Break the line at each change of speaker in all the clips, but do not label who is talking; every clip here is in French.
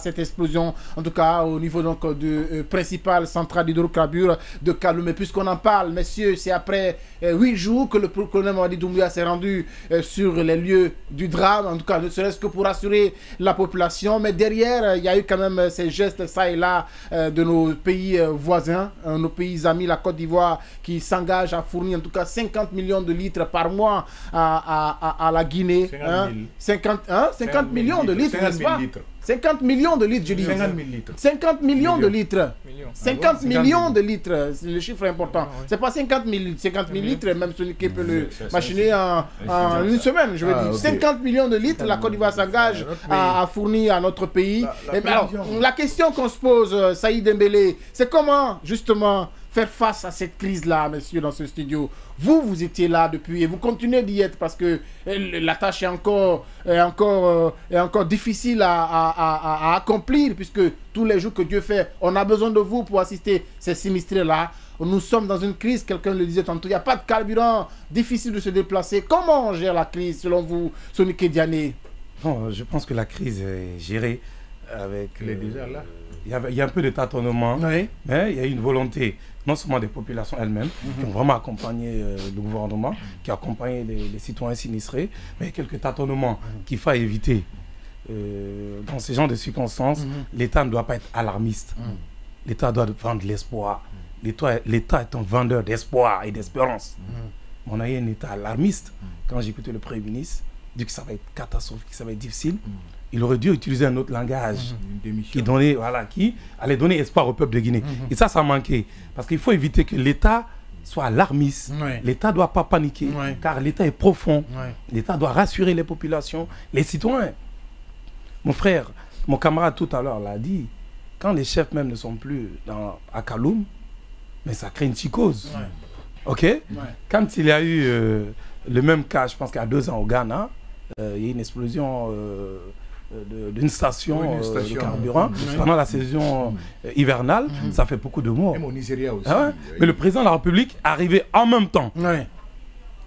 cette explosion, en tout cas au niveau donc de principale centrale d'hydrocarbures de Kaloum. Et puisqu'on en parle, messieurs, c'est après 8 jours que le colonel Mamadi Doumbouya s'est rendu sur les lieux du drame, en tout cas ne serait-ce que pour assurer la population. Mais derrière, il y a eu quand même ces gestes ça et là de nos pays voisins, nos pays amis, la Côte d'Ivoire, qui s'engage à fournir en tout cas 50 millions de litres par mois à la Guinée. 50 millions de litres, n'est-ce pas? 50 millions de litres, je dis.
50 000 litres.
50 millions de litres. 50 millions de litres, le chiffre est important.
Ah, oui.
C'est pas 50 000 litres, même celui qui peut le machiner en une semaine, je veux dire.
Okay.
50 millions de litres, la Côte d'Ivoire s'engage à fournir à notre pays. La question qu'on se pose, Saïd Dembélé, c'est comment, justement, faire face à cette crise-là, messieurs, dans ce studio. Vous étiez là depuis et vous continuez d'y être parce que la tâche est encore difficile à accomplir, puisque tous les jours que Dieu fait, on a besoin de vous pour assister ces sinistrés-là. Nous sommes dans une crise, quelqu'un le disait tantôt, il n'y a pas de carburant, difficile de se déplacer. Comment on gère la crise selon vous, Sonik Diané?
Bon, je pense que la crise est gérée avec...
Elle est déjà là.
Il y a un peu de tâtonnement,
oui.
Mais il y a une volonté, non seulement des populations elles-mêmes, qui ont vraiment accompagné le gouvernement, qui ont accompagné les citoyens sinistrés, mais quelques tâtonnements qu'il faut éviter. Dans ce genre de circonstances, l'État ne doit pas être alarmiste. L'État doit vendre l'espoir. L'État est un vendeur d'espoir et d'espérance. On a eu un État alarmiste. Quand j'ai écouté le Premier ministre, dit que ça va être catastrophique, que ça va être difficile. Il aurait dû utiliser un autre langage qui allait donner espoir au peuple de Guinée. Et ça manquait. Parce qu'il faut éviter que l'État soit alarmiste. L'État ne doit pas paniquer, car l'État est profond. L'État doit rassurer les populations, les citoyens. Mon frère, mon camarade tout à l'heure l'a dit, quand les chefs même ne sont plus à Kaloum, mais ça crée une psychose. Ok? Quand il y a eu le même cas, je pense qu'il y a 2 ans au Ghana, il y a eu une explosion d'une station, de carburant pendant la saison hivernale. Ça fait beaucoup de morts.
Même au Nigeria aussi.
Mais le président de la République arrivait en même temps.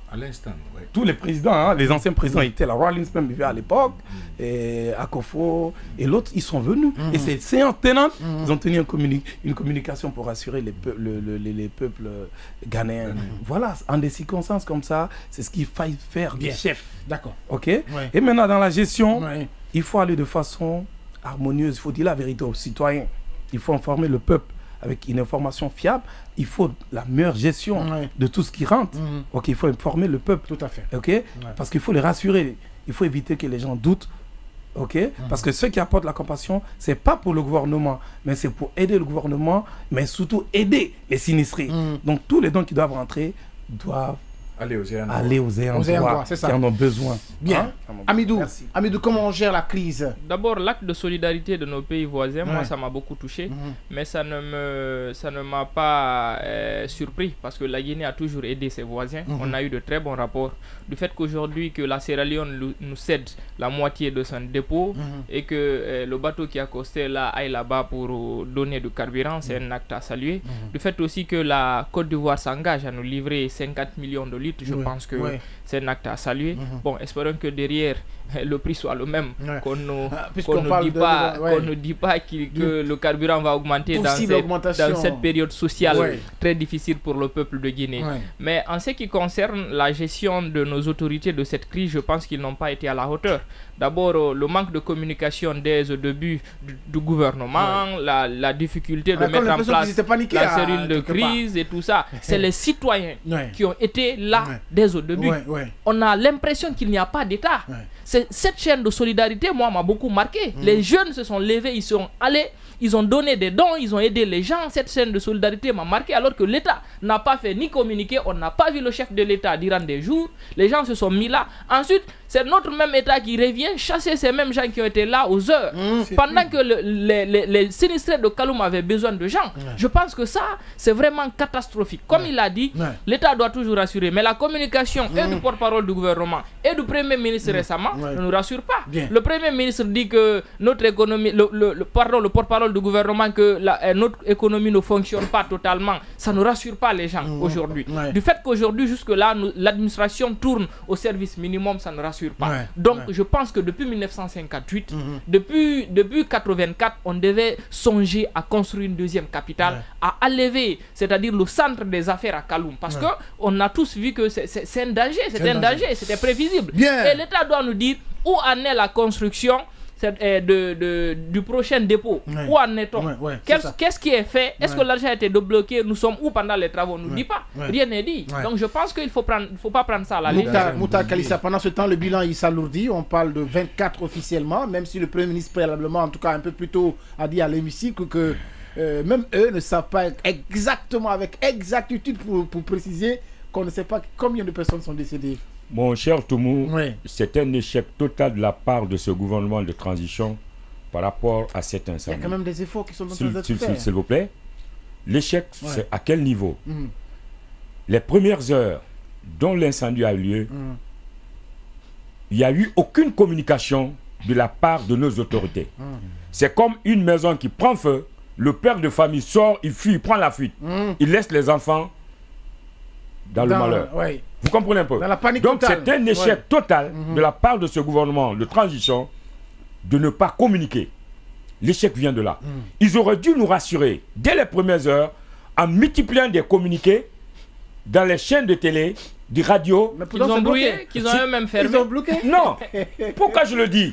À l'instant,
tous les présidents, les anciens présidents étaient là. Rawlins même vivait à l'époque, et Akofo et l'autre, ils sont venus. Et ces séances tenantes, ils ont tenu une communication pour rassurer les peuples ghanéens. Voilà, en des circonstances comme ça, c'est ce qu'il faille faire des chefs.
D'accord.
Ok. Et maintenant, dans la gestion, il faut aller de façon harmonieuse. Il faut dire la vérité aux citoyens. Il faut informer le peuple avec une information fiable. Il faut la meilleure gestion de tout ce qui rentre. Ok, il faut informer le peuple.
Tout à fait.
Ok, parce qu'il faut les rassurer. Il faut éviter que les gens doutent. Ok, parce que ceux qui apportent la compassion, c'est pas pour le gouvernement, mais c'est pour aider le gouvernement, mais surtout aider les sinistrés. Donc tous les dons qui doivent rentrer doivent aller aux ayants droit qui en ont besoin.
Bien. Amidou, comment on gère la crise?
D'abord, l'acte de solidarité de nos pays voisins, moi, ça m'a beaucoup touché. Mais ça ne m'a pas surpris, parce que la Guinée a toujours aidé ses voisins. On a eu de très bons rapports. Du fait qu'aujourd'hui, que la Sierra Leone nous cède la moitié de son dépôt et que le bateau qui a accosté là aille là-bas pour donner du carburant, c'est un acte à saluer. Du fait aussi que la Côte d'Ivoire s'engage à nous livrer 50 millions de litres, je pense que c'est un acte à saluer. Bon, espérons que derrière le prix soit le même, qu'on ne dit pas que le carburant va augmenter dans cette période sociale très difficile pour le peuple de Guinée. Mais en ce qui concerne la gestion de nos autorités de cette crise, je pense qu'ils n'ont pas été à la hauteur. D'abord, le manque de communication dès au début du gouvernement, la difficulté de mettre en place la cellule de crise et tout ça. C'est les citoyens qui ont été là dès au début. On a l'impression qu'il n'y a pas d'État. Cette chaîne de solidarité, moi, m'a beaucoup marqué. Les jeunes se sont levés, ils sont allés, ils ont donné des dons, ils ont aidé les gens. Cette chaîne de solidarité m'a marqué, alors que l'État n'a pas fait ni communiquer. On n'a pas vu le chef de l'État durant des jours. Les gens se sont mis là. Ensuite, c'est notre même État qui revient chasser ces mêmes gens qui ont été là aux heures. Pendant que les sinistrés de Kaloum avaient besoin de gens. Je pense que ça, c'est vraiment catastrophique. Comme il l'a dit, l'État doit toujours assurer. Mais la communication et du porte-parole du gouvernement et du Premier ministre récemment ne nous rassure pas. Le Premier ministre dit que notre économie, le porte-parole du gouvernement, que notre économie ne fonctionne pas totalement. Ça ne rassure pas les gens aujourd'hui. Du fait qu'aujourd'hui, jusque-là, l'administration tourne au service minimum, ça ne rassure pas. Donc, je pense que depuis 1958, depuis 1984, on devait songer à construire une deuxième capitale, à enlever, c'est-à-dire le centre des affaires à Kaloum. Parce qu'on a tous vu que c'est un danger, c'était prévisible. Et l'État doit nous dire où en est la construction du prochain dépôt. Où en est-on? Qu'est-ce qui est fait? Est-ce que l'argent a été débloqué? Nous sommes où pendant les travaux? On ne nous dit pas. Rien n'est dit. Donc je pense qu'il ne faut pas prendre ça à la légère.
Mouta Kalissa, pendant ce temps, le bilan il s'alourdit. On parle de 24 officiellement, même si le Premier ministre préalablement, en tout cas un peu plus tôt, a dit à l'hémicycle que même eux ne savent pas exactement, avec exactitude pour préciser qu'on ne sait pas combien de personnes sont décédées.
Mon cher Toumou, c'est un échec total de la part de ce gouvernement de transition par rapport à cet incendie.
Il y a quand même des efforts qui sont en train d'être faits.
S'il vous plaît, l'échec, c'est à quel niveau? Les premières heures dont l'incendie a eu lieu, il n'y a eu aucune communication de la part de nos autorités. C'est comme une maison qui prend feu, le père de famille sort, il fuit, il prend la fuite. Il laisse les enfants dans le malheur. Vous comprenez un peu?
Dans la panique.
Donc c'est un échec total de la part de ce gouvernement de transition de ne pas communiquer. L'échec vient de là. Ils auraient dû nous rassurer dès les premières heures en multipliant des communiqués dans les chaînes de télé, des radios.
Mais ils ont brouillé, qu'ils ont eux-mêmes fermé.
Ils ont bloqué.
Non. Pourquoi je le dis?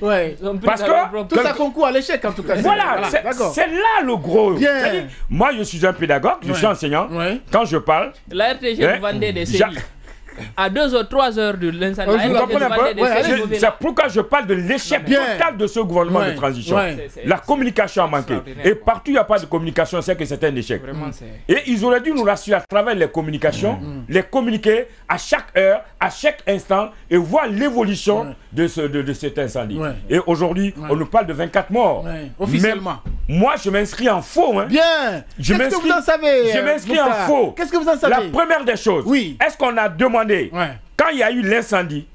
Parce que
tout ça concourt à l'échec en tout cas.
Voilà, c'est là le gros. Moi, je suis un pédagogue, je suis enseignant. Quand je parle,
la RTG vous vendait des séries. À 2 ou 3 heures de l'incendie.
C'est pourquoi je parle de l'échec total de ce gouvernement de transition. La communication a manqué. Et partout il n'y a pas de communication, c'est que c'est un échec. Et ils auraient dû nous rassurer à travers les communications, les communiquer à chaque heure, à chaque instant, et voir l'évolution de cet incendie. Et aujourd'hui, on nous parle de 24 morts.
Officiellement.
Moi, je m'inscris en faux.
Bien. Qu'est-ce que vous en savez?
Je m'inscris en faux.
Qu'est-ce que vous en savez?
La première des choses, est-ce qu'on a demandé, quand il y a eu l'incendie,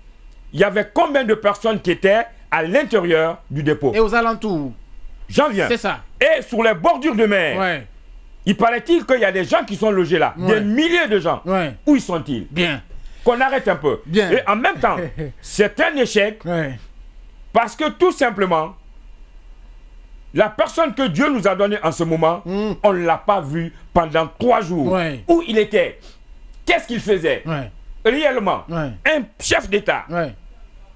il y avait combien de personnes qui étaient à l'intérieur du dépôt?
Et aux alentours?
J'en viens.
C'est ça.
Et sur les bordures de mer, il paraît-il qu'il y a des gens qui sont logés là. Des milliers de gens. Où ils sont-ils?
Bien.
Qu'on arrête un peu.
Bien.
Et en même temps, c'est un échec parce que tout simplement, la personne que Dieu nous a donnée en ce moment, on ne l'a pas vue pendant 3 jours. Où il était? Qu'est-ce qu'il faisait? Réellement, un chef d'État,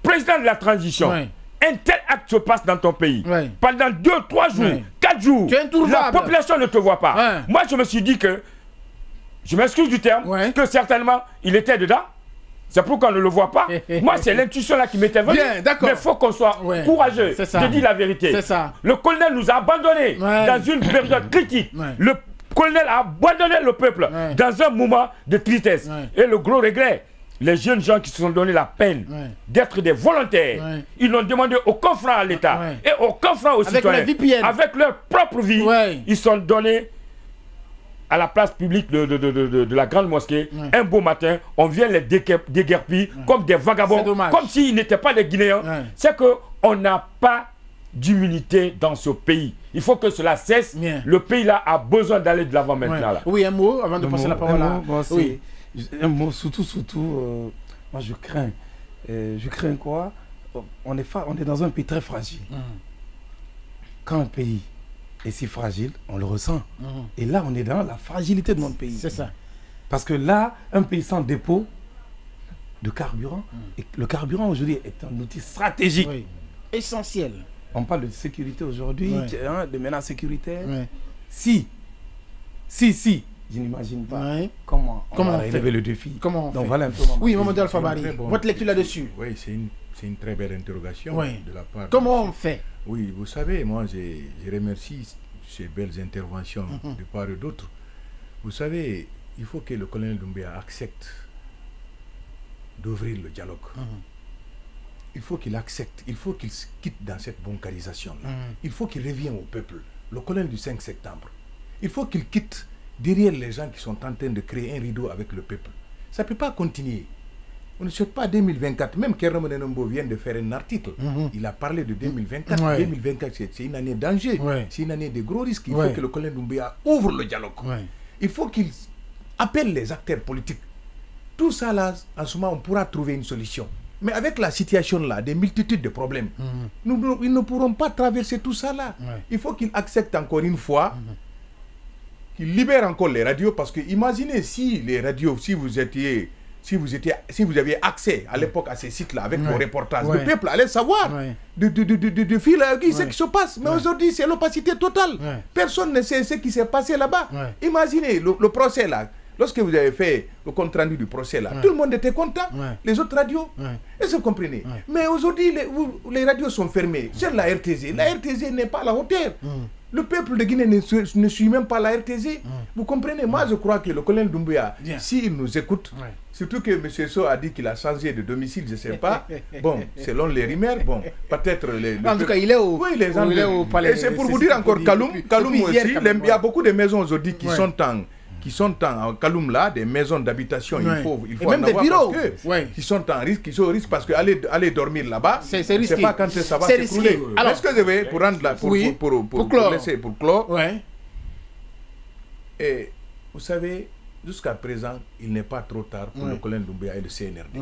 président de la transition, un tel acte se passe dans ton pays. Pendant 2, 3 jours, 4 jours, la population ne te voit pas. Moi, je me suis dit que, je m'excuse du terme, que certainement, il était dedans. C'est pourquoi on ne le voit pas. Moi, c'est l'intuition là qui m'était venue. Mais il faut qu'on soit courageux de dire la vérité. Le colonel nous a abandonnés dans une période critique. Le colonel a abandonné le peuple dans un moment de tristesse. Et le gros regret, les jeunes gens qui se sont donné la peine d'être des volontaires, ils n'ont demandé aucun franc à l'État et aucun franc aux citoyens. Avec leur propre vie, ils sont donnés à la place publique de la grande mosquée. Un beau matin, on vient les déguerpir comme des vagabonds, comme s'ils n'étaient pas des Guinéens. C'est qu'on n'a pas d'immunité dans ce pays. Il faut que cela cesse. Le pays là a besoin d'aller de l'avant maintenant. Là.
Oui, un mot avant de passer la parole à...
Un mot, surtout, moi je crains. Je crains quoi? On est dans un pays très fragile. Quand un pays est si fragile, on le ressent. Et là, on est dans la fragilité de notre pays.
C'est ça.
Parce que là, un pays sans dépôt de carburant, et le carburant aujourd'hui est un outil stratégique.
Essentiel.
On parle de sécurité aujourd'hui, de menaces sécuritaires. Si, je n'imagine pas comment on va relever le défi.
Comment on fait?
Voilà un peu
oui, Mamadou Alpha Bari, votre lecture là-dessus.
Oui, c'est une très belle interrogation de la part.
Comment on fait?
Oui, vous savez, moi, je remercie ces belles interventions de part et d'autre. Vous savez, il faut que le colonel Doumbouya accepte d'ouvrir le dialogue. Il faut qu'il accepte, il faut qu'il se quitte dans cette bancarisation. Il faut qu'il revienne au peuple, le colonel du 5 septembre. Il faut qu'il quitte derrière les gens qui sont en train de créer un rideau avec le peuple. Ça ne peut pas continuer. On ne souhaite pas 2024. Même Kerem Denembo vient de faire un article. Il a parlé de 2024. 2024, c'est une année de danger. C'est une année de gros risques. Il faut que le colonel Doumbouya ouvre le dialogue. Il faut qu'il appelle les acteurs politiques. Tout ça là, en ce moment, on pourra trouver une solution. Mais avec la situation là, des multitudes de problèmes, ils ne pourront pas traverser tout ça là. Il faut qu'ils acceptent encore une fois, qu'ils libèrent encore les radios, parce que imaginez si les radios, si vous aviez accès à l'époque à ces sites-là avec vos reportages, le peuple allait savoir de fil à aiguille ce qui se passe. Mais aujourd'hui, c'est l'opacité totale. Personne ne sait ce qui s'est passé là-bas. Imaginez le procès là. Lorsque vous avez fait le compte rendu du procès là, tout le monde était content. Les autres radios, est-ce que vous comprenez? Mais aujourd'hui, les radios sont fermées. C'est la RTZ. La RTZ n'est pas à la hauteur. Le peuple de Guinée ne suit même pas la RTZ. Vous comprenez? Moi, je crois que le colonel Doumbouya, s'il nous écoute, surtout que M. So a dit qu'il a changé de domicile, je ne sais pas. Bon, selon les rumeurs, bon, peut-être...
En tout cas, il est au,
palais. Et c'est pour vous dire encore, Kaloum aussi, il y a beaucoup de maisons aujourd'hui qui sont en Kaloum là, des maisons d'habitation, il faut
et même des bureaux
qui sont en risque, qui sont au risque parce que aller dormir là-bas,
c'est risqué.
Je ne sais pas quand ça va s'écrouler. Est-ce que je vais, pour rendre la, pour clore, et vous savez, jusqu'à présent, il n'est pas trop tard pour le colonel Doumbouya et le CNRD.